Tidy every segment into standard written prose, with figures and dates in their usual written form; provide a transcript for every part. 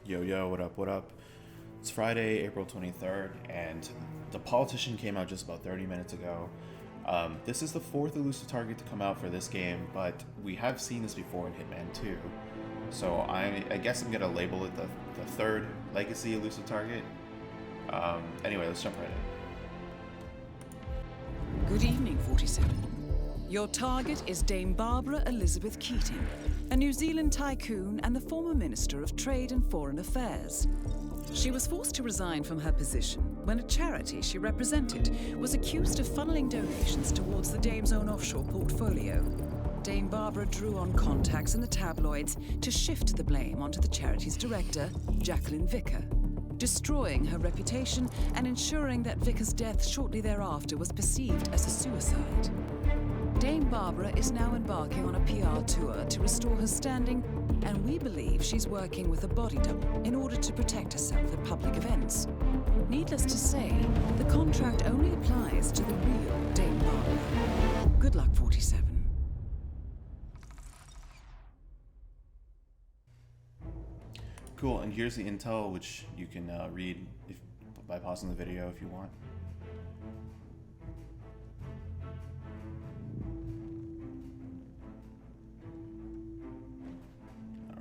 Yo, yo, what up, what up? It's Friday, April 23rd, and The Politician came out just about 30 minutes ago. This is the fourth elusive target to come out for this game, but we have seen this before in Hitman 2. So I guess I'm going to label it the third legacy elusive target. Anyway, let's jump right in. Good evening, 47. Your target is Dame Barbara Elizabeth Keating, a New Zealand tycoon and the former Minister of Trade and Foreign Affairs. She was forced to resign from her position when a charity she represented was accused of funneling donations towards the Dame's own offshore portfolio. Dame Barbara drew on contacts in the tabloids to shift the blame onto the charity's director, Jacqueline Vicker, destroying her reputation and ensuring that Vicker's death shortly thereafter was perceived as a suicide. Dame Barbara is now embarking on a PR tour to restore her standing, and we believe she's working with a body double in order to protect herself at public events. Needless to say, the contract only applies to the real Dame Barbara. Good luck, 47. Cool, and here's the intel, which you can read by pausing the video if you want.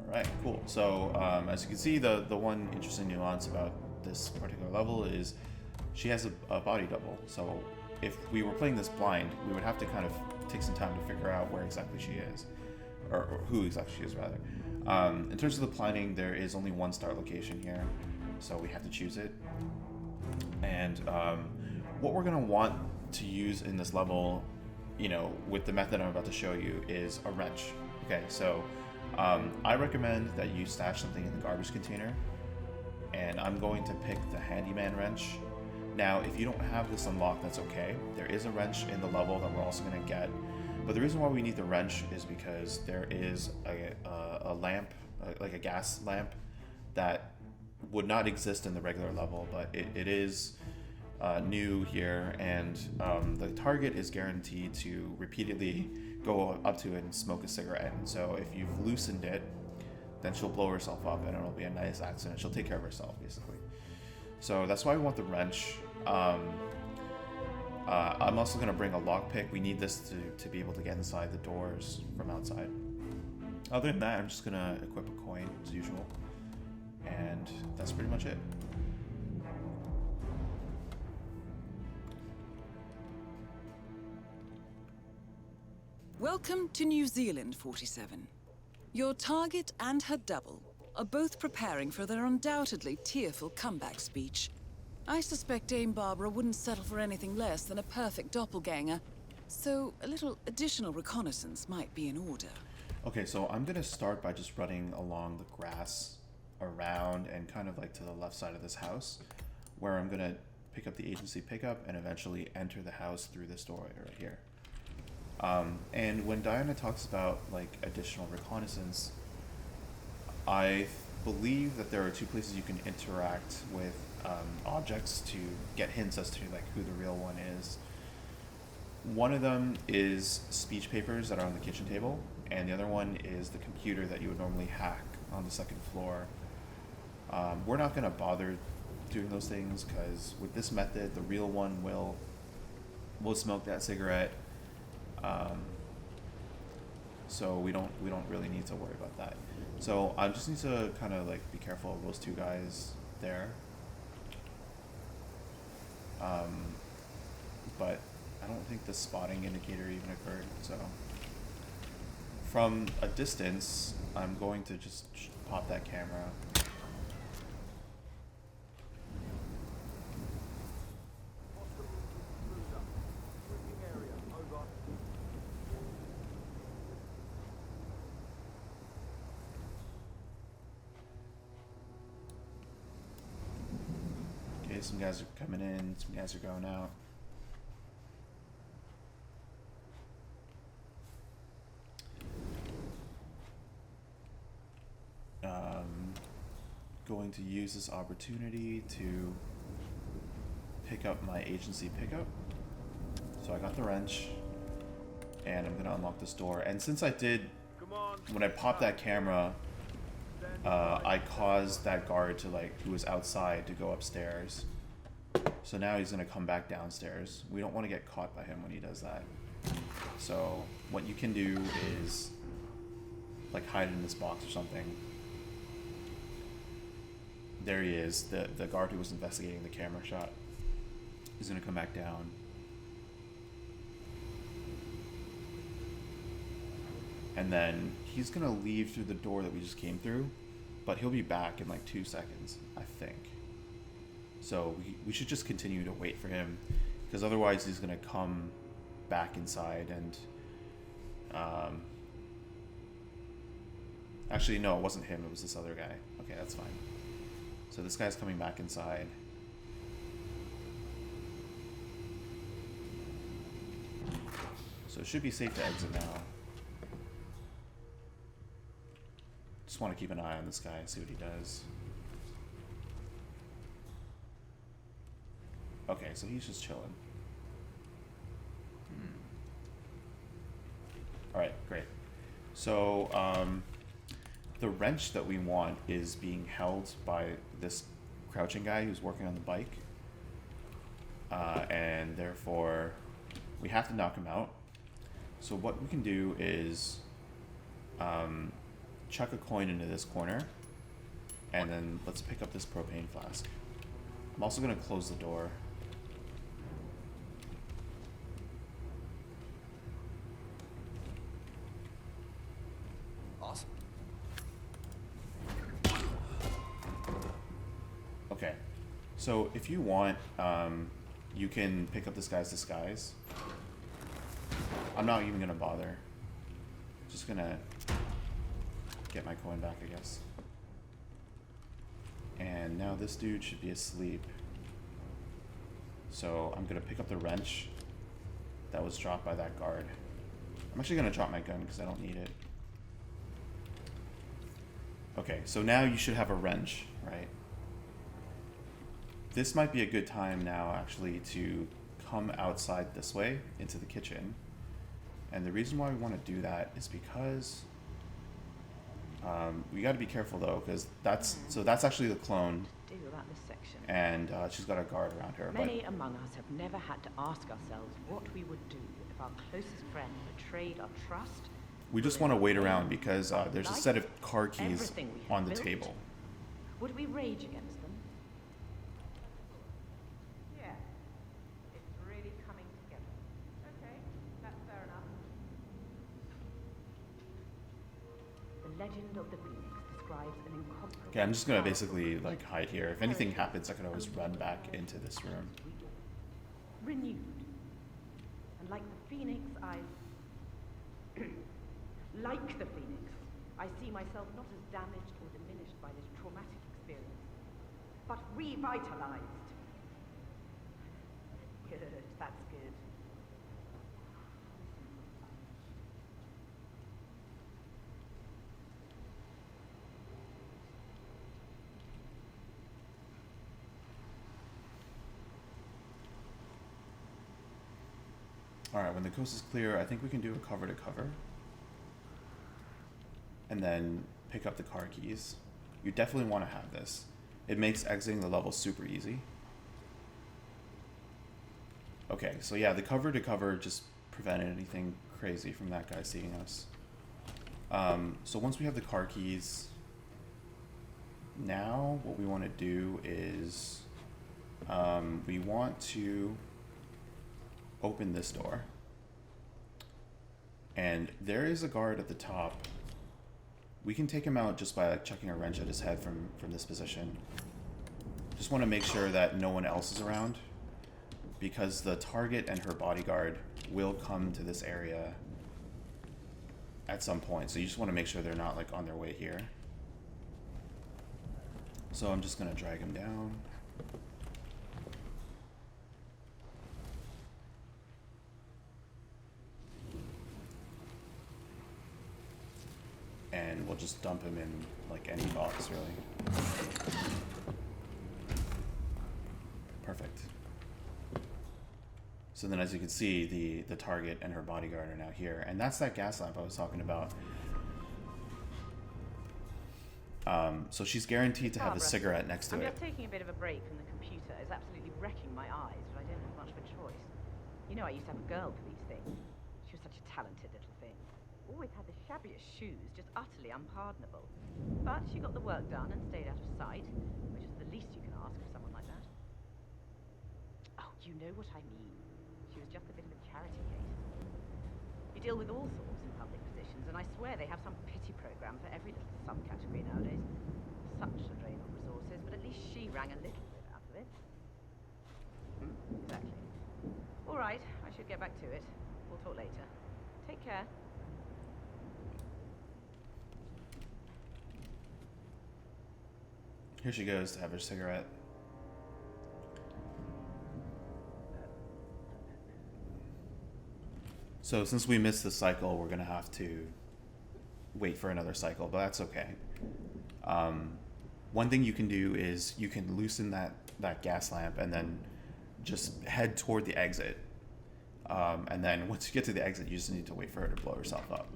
Alright, cool. So, as you can see, the one interesting nuance about this particular level is she has a body double. So, if we were playing this blind, we would have to kind of take some time to figure out where exactly she is. Or who exactly she is, rather. In terms of the planning, there is only one start location here, so we have to choose it. And what we're going to want to use in this level, you know, with the method I'm about to show you, is a wrench. Okay, so I recommend that you stash something in the garbage container, and I'm going to pick the Handyman wrench. Now, if you don't have this unlocked, that's okay. There is a wrench in the level that we're also going to get. But the reason why we need the wrench is because there is a lamp, like a gas lamp, that would not exist in the regular level, but it is new here, and the target is guaranteed to repeatedly go up to it and smoke a cigarette. And so if you've loosened it, then she'll blow herself up, and it'll be a nice accident. She'll take care of herself, basically. So that's why we want the wrench. I'm also going to bring a lockpick. We need this to be able to get inside the doors from outside. Other than that, I'm just going to equip a coin as usual. And that's pretty much it. Welcome to New Zealand, 47. Your target and her double are both preparing for their undoubtedly tearful comeback speech. I suspect Dame Barbara wouldn't settle for anything less than a perfect doppelganger, so a little additional reconnaissance might be in order. Okay, so I'm going to start by just running along the grass around and kind of like to the left side of this house, where I'm going to pick up the agency pickup and eventually enter the house through this doorway right here. And when Diana talks about like additional reconnaissance, I believe that there are two places you can interact with objects to get hints as to like who the real one is. One of them is speech papers that are on the kitchen table, and the other one is the computer that you would normally hack on the second floor. We're not going to bother doing those things because with this method, the real one will smoke that cigarette. So we don't really need to worry about that. So I just need to kind of like be careful of those two guys there. But I don't think the spotting indicator even occurred. So from a distance, I'm going to just pop that camera. Some guys are coming in, some guys are going out. Going to use this opportunity to pick up my agency pickup. So I got the wrench, and I'm gonna unlock this door. And since I did, when I popped that camera, I caused that guard to who was outside to go upstairs. So now he's gonna come back downstairs. We don't want to get caught by him when he does that. So what you can do is hide in this box or something. There he is, the guard who was investigating the camera shot. He's gonna come back down. And then he's gonna leave through the door that we just came through, but he'll be back in 2 seconds, I think. So we should just continue to wait for him, because otherwise he's gonna come back inside and actually no, it wasn't him, it was this other guy. Okay, that's fine. So this guy's coming back inside. So it should be safe to exit now. Just want to keep an eye on this guy and see what he does. Okay, so he's just chilling. Alright, great. So, the wrench that we want is being held by this crouching guy who's working on the bike. And therefore, we have to knock him out. So what we can do is chuck a coin into this corner, and then let's pick up this propane flask. I'm also going to close the door. Awesome. Okay, so if you want, you can pick up this guy's disguise. I'm not even going to bother. Just going to get my coin back, I guess. And now this dude should be asleep. So I'm going to pick up the wrench that was dropped by that guard. I'm actually going to drop my gun because I don't need it. Okay, so now you should have a wrench, right? This might be a good time now, actually, to come outside this way into the kitchen. And the reason why we want to do that is because we got to be careful though, because that's actually the clone, Do about this section. and she's got a guard around her. Many among us have never had to ask ourselves what we would do if our closest friend betrayed our trust. We just want to wait around because there's a set of car keys on the table. Would we rage against them? Yeah, it's really coming together. Okay, that's fair enough. The legend of the Phoenix describes an incomparable... Okay, I'm just gonna basically hide here. If anything happens, I can always run back into this room. Renewed. And like the Phoenix, like the Phoenix, I see myself not as damaged or diminished by this traumatic experience, but revitalized. Good, that's good. Alright, when the coast is clear, I think we can do a cover to cover. And then pick up the car keys. You definitely want to have this. It makes exiting the level super easy. Okay, so yeah, the cover to cover just prevented anything crazy from that guy seeing us. So once we have the car keys, now what we want to do is we want to open this door. And there is a guard at the top. We can take him out just by chucking a wrench at his head from this position. Just want to make sure that no one else is around, because the target and her bodyguard will come to this area at some point. So you just want to make sure they're not on their way here. So I'm just going to drag him down. And we'll just dump him in any box, really. Perfect. So then, as you can see, the target and her bodyguard are now here, and that's that gas lamp I was talking about. So she's guaranteed to have a Barbara, cigarette next to I'm it. just taking a bit of a break from the computer. It's absolutely wrecking my eyes, but I don't have much of a choice. You know, I used to have a girl for these things. She was such a talented little thing. Always had the shabbiest shoes, just utterly unpardonable. But she got the work done and stayed out of sight, which is the least you can ask of someone like that. Oh, you know what I mean. She was just a bit of a charity case. You deal with all sorts in public positions, and I swear they have some pity program for every little subcategory nowadays. Such a drain on resources, but at least she rang a little bit out of it. Exactly. All right, I should get back to it. We'll talk later. Take care. Here she goes to have her cigarette. So since we missed the cycle, we're gonna have to wait for another cycle, but that's okay. One thing you can do is you can loosen that gas lamp and then just head toward the exit. And then once you get to the exit, you just need to wait for her to blow herself up.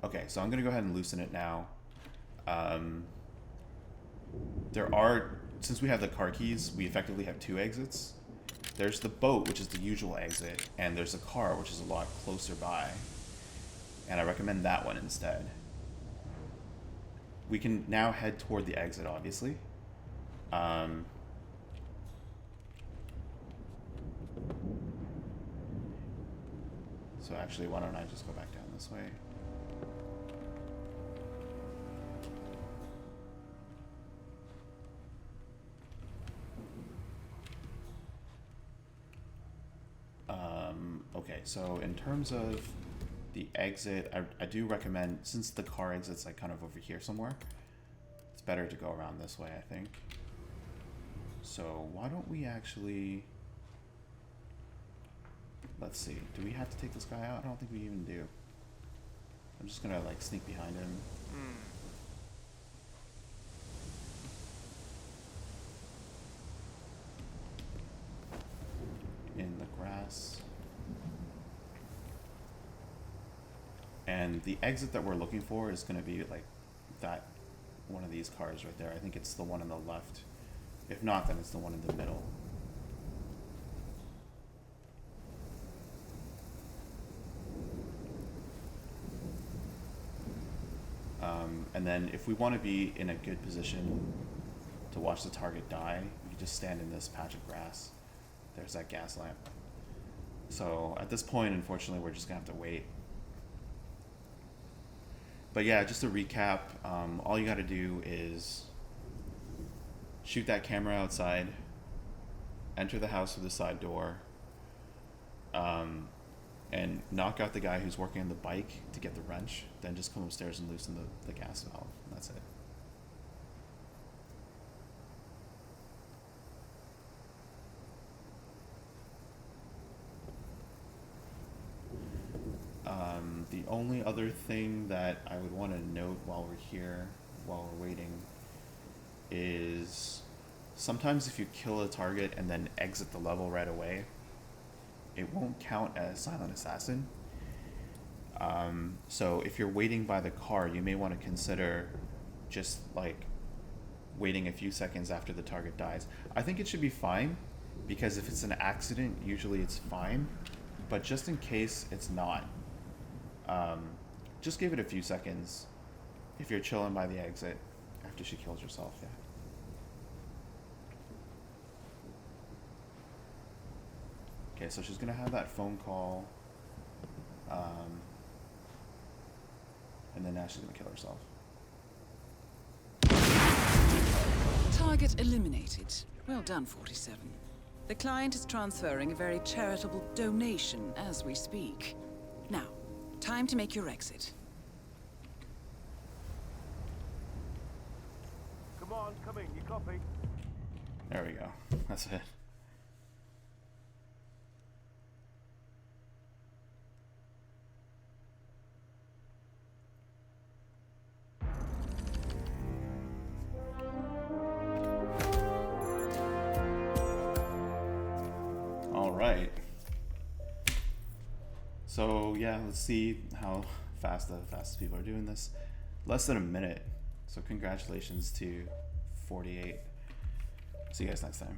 Okay, so I'm gonna go ahead and loosen it now. Since we have the car keys, we effectively have two exits. There's the boat, which is the usual exit, and there's a car, which is a lot closer by. And I recommend that one instead. We can now head toward the exit, obviously. So actually, why don't I just go back down this way? Okay, so in terms of the exit, I do recommend, since the car exit's like kind of over here somewhere, it's better to go around this way, I think. So why don't we actually, let's see, do we have to take this guy out? I don't think we even do. I'm just gonna like sneak behind him. In the grass. And the exit that we're looking for is going to be like that, one of these cars right there. I think it's the one on the left. If not, then it's the one in the middle. And then if we want to be in a good position to watch the target die, we can just stand in this patch of grass. There's that gas lamp. So at this point, unfortunately, we're just gonna have to wait. But yeah, just to recap, all you gotta do is shoot that camera outside, enter the house through the side door, and knock out the guy who's working on the bike to get the wrench, then just come upstairs and loosen the gas valve, and that's it. The only other thing that I would want to note while we're here, while we're waiting, is sometimes if you kill a target and then exit the level right away, it won't count as silent assassin. So if you're waiting by the car, you may want to consider just like waiting a few seconds after the target dies. I think it should be fine, because if it's an accident, usually it's fine, but just in case it's not, just give it a few seconds if you're chilling by the exit after she kills herself. Yeah. Okay, so she's gonna have that phone call, and then now she's gonna kill herself. Target eliminated. Well done, 47. The client is transferring a very charitable donation as we speak. Now, time to make your exit. Come on, come in, you copy? There we go. That's it. So yeah, let's see how fast the fastest people are doing this. Less than a minute. So congratulations to 48. See you guys next time.